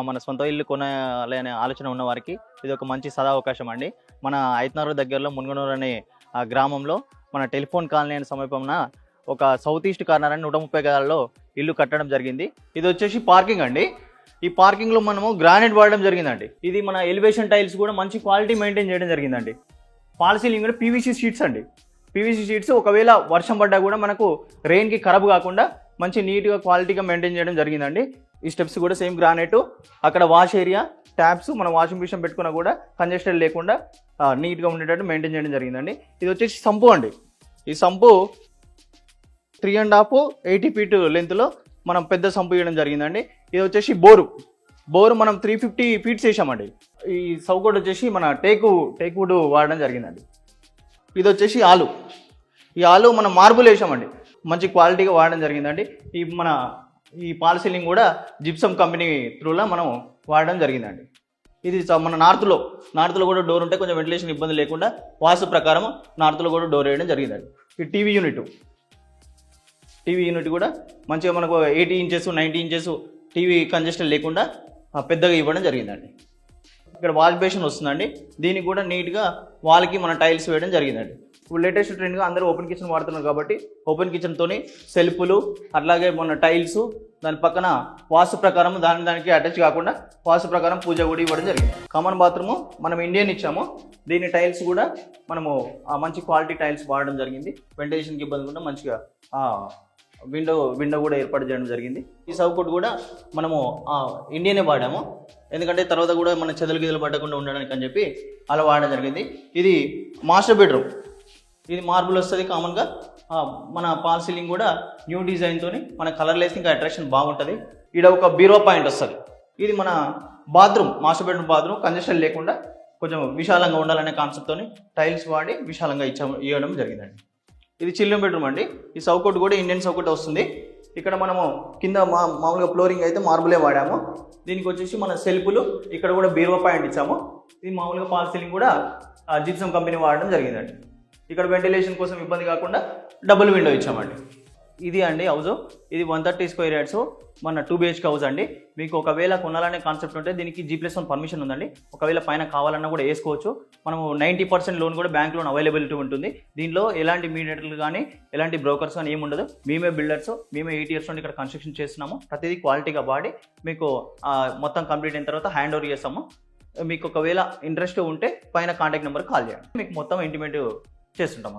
మన సొంత ఇల్లు కొనాలి అనే ఆలోచన ఉన్న వారికి ఇది ఒక మంచి సదావకాశం అండి. మన ఐతనూరు దగ్గరలో మున్గనూరు అనే గ్రామంలో మన టెలిఫోన్ కాలనీ అనే సమీపంన ఒక సౌత్ ఈస్ట్ కార్నర్ అని 130 గదాల్లో ఇల్లు కట్టడం జరిగింది. ఇది వచ్చేసి పార్కింగ్ అండి. ఈ పార్కింగ్లో మనము గ్రానైట్ వాడడం జరిగిందండి. ఇది మన ఎలివేషన్ టైల్స్ కూడా మంచి క్వాలిటీ మెయింటైన్ చేయడం జరిగిందండి. ఫాల్ సీలింగ్ కూడా పీవీసీ షీట్స్ అండి. పీవీసీ షీట్స్ ఒకవేళ వర్షం పడ్డా కూడా మనకు రెయిన్కి ఖరాబ్ కాకుండా మంచి నీట్గా క్వాలిటీగా మెయింటైన్ చేయడం జరిగిందండి. ఈ స్టెప్స్ కూడా సేమ్ గ్రానైట్. అక్కడ వాష్ ఏరియా, ట్యాప్స్, మనం వాషింగ్ మిషన్ పెట్టుకున్నా కూడా కంజెస్టెడ్ లేకుండా నీట్గా ఉండేటట్టు మెయింటైన్ చేయడం జరిగిందండి. ఇది వచ్చేసి సంపు అండి. ఈ సంపు 3.5 80 ఫీట్ లెంత్లో మనం పెద్ద సంపు వేయడం జరిగిందండి. ఇది వచ్చేసి బోరు మనం 350 ఫీట్స్ వేసామండి. ఈ సౌకోట్ వచ్చేసి మన టేక్వుడ్ వాడడం జరిగిందండి. ఇది వచ్చేసి ఈ ఆలు మనం మార్బుల్ వేసామండి. మంచి క్వాలిటీగా వాడడం జరిగిందండి. ఈ పాల్ సీలింగ్ కూడా జిప్సమ్ కంపెనీ త్రూలో మనం వాడడం జరిగిందండి. ఇది మన నార్త్లో కూడా డోర్ ఉంటే కొంచెం వెంటిలేషన్ ఇబ్బంది లేకుండా వాస్తు ప్రకారం నార్త్లో కూడా డోర్ వేయడం జరిగిందండి. ఈ టీవీ యూనిట్ కూడా మంచిగా మనకు 80 ఇంచెస్ 90 ఇంచెస్ టీవీ కంజెస్టెడ్ లేకుండా పెద్దగా ఇవ్వడం జరిగిందండి. ఇక్కడ వాష్ బేసిన్ వస్తుందండి. దీనికి కూడా నీట్గా వాల్కి మన టైల్స్ వేయడం జరిగిందండి. ఇప్పుడు లేటెస్ట్ ట్రెండ్గా అందరూ ఓపెన్ కిచెన్ వాడుతున్నారు కాబట్టి ఓపెన్ కిచెన్తోని సెల్ఫ్లు అట్లాగే మన టైల్స్ దాని పక్కన వాస్తు ప్రకారం దానికి అటాచ్ కాకుండా వాస్తు ప్రకారం పూజ కూడా ఇవ్వడం జరిగింది. కామన్ బాత్రూము మనం ఇండియన్ ఇచ్చాము. దీని టైల్స్ కూడా మనము మంచి క్వాలిటీ టైల్స్ వాడడం జరిగింది. వెంటిలేషన్కి ఇబ్బంది కూడా మంచిగా విండో కూడా ఏర్పాటు చేయడం జరిగింది. ఈ సౌకోట్ కూడా మనము ఇండియనే వాడాము. ఎందుకంటే తర్వాత కూడా మన చెదలు గిదలు పడకుండా ఉండడానికి అని చెప్పి అలా వాడడం జరిగింది. ఇది మాస్టర్ బెడ్రూమ్. ఇది మార్బుల్ వస్తుంది కామన్గా. మన పాల్ సీలింగ్ కూడా న్యూ డిజైన్తో మన కలర్ లేసి ఇంకా అట్రాక్షన్ బాగుంటుంది. ఇక్కడ ఒక బీరో పాయింట్ వస్తుంది. ఇది మన bathroom, master bedroom bathroom congested లేకుండా కొంచెం విశాలంగా ఉండాలనే కాన్సెప్ట్తో టైల్స్ వాడి విశాలంగా ఇవ్వడం జరిగిందండి. ఇది చిల్డ్రన్ బెడ్రూమ్ అండి. ఈ సౌకోట్ కూడా ఇండియన్ సౌకోట్ వస్తుంది. ఇక్కడ మనము కింద మామూలుగా ఫ్లోరింగ్ అయితే మార్బులే వాడాము. దీనికి వచ్చేసి మన సెల్ఫ్లు ఇక్కడ కూడా బీరో పాయింట్ ఇచ్చాము. ఇది మామూలుగా పాల్ సీలింగ్ కూడా జిప్సమ్ కంపెనీ వాడడం జరిగిందండి. ఇక్కడ వెంటిలేషన్ కోసం ఇబ్బంది కాకుండా డబుల్ విండో ఇచ్చామండి. ఇది అండి హౌస్. ఇది 130 స్క్వేర్ యార్డ్స్ మన 2 BHK హౌస్ అండి. మీకు ఒకవేళ కొనాలనే కాన్సెప్ట్ ఉంటే దీనికి G+1 పర్మిషన్ ఉందండి. ఒకవేళ పైన కావాలన్నా కూడా వేసుకోవచ్చు. మనము 90% లోన్ కూడా బ్యాంక్ లోన్ అవైలబిలిటీ ఉంటుంది. దీనిలో ఎలాంటి మీడియేటర్లు కానీ ఎలాంటి బ్రోకర్స్ కానీ ఏమి ఉండదు. మేమే బిల్డర్స్, మేమే 8 years నుండి ఇక్కడ కన్స్ట్రక్షన్ చేస్తున్నాము. ప్రతిదీ క్వాలిటీగా వాడి మీకు మొత్తం కంప్లీట్ అయిన తర్వాత హ్యాండ్ ఓవర్ చేస్తాము. మీకు ఒకవేళ ఇంట్రెస్ట్ ఉంటే పైన కాంటాక్ట్ నెంబర్ కాల్ చేయండి. మీకు మొత్తం ఇంటిమేట్ చేస్తుంటాం.